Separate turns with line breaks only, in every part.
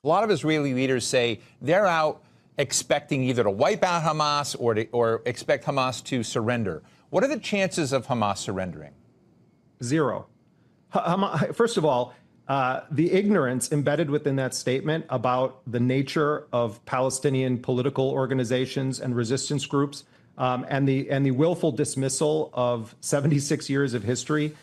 A lot of Israeli leaders say they're out expecting either to wipe out Hamas or expect Hamas to surrender. What are the chances of Hamas surrendering?
Zero. First of all, the ignorance embedded within that statement about the nature of Palestinian political organizations and resistance groups, and the willful dismissal of 76 years of history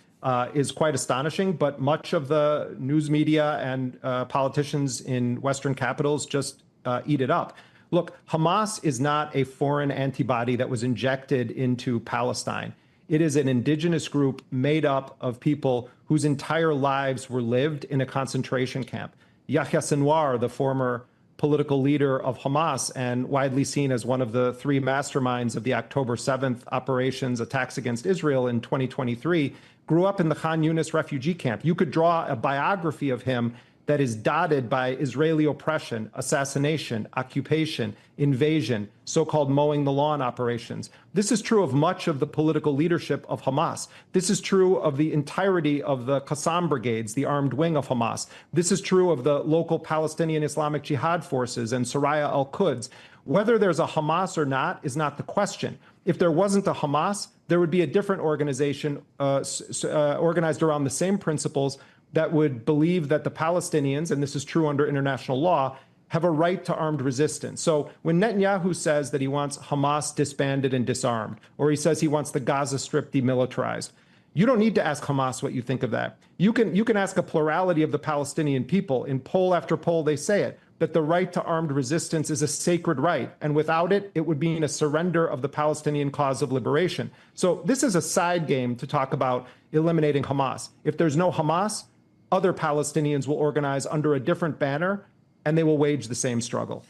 is quite astonishing. But much of the news media and politicians in Western capitals just eat it up. Look, Hamas is not a foreign antibody that was injected into Palestine. It is an indigenous group made up of people whose entire lives were lived in a concentration camp. Yahya Sinwar, the former political leader of Hamas and widely seen as one of the three masterminds of the October 7th operations, attacks against Israel in 2023, grew up in the Khan Yunis refugee camp. You could draw a biography of him that is dotted by Israeli oppression, assassination, occupation, invasion, so-called mowing the lawn operations. This is true of much of the political leadership of Hamas. This is true of the entirety of the Qassam brigades, the armed wing of Hamas. This is true of the local Palestinian Islamic Jihad forces and Soraya al-Quds. Whether there's a Hamas or not is not the question. If there wasn't a Hamas, there would be a different organization organized around the same principles that would believe that the Palestinians, and this is true under international law, have a right to armed resistance. So when Netanyahu says that he wants Hamas disbanded and disarmed, or he says he wants the Gaza Strip demilitarized, you don't need to ask Hamas what you think of that. You can ask a plurality of the Palestinian people. In poll after poll, they say it, that the right to armed resistance is a sacred right. And without it, it would mean a surrender of the Palestinian cause of liberation. So this is a side game to talk about eliminating Hamas. If there's no Hamas, other Palestinians will organize under a different banner, and they will wage the same struggle.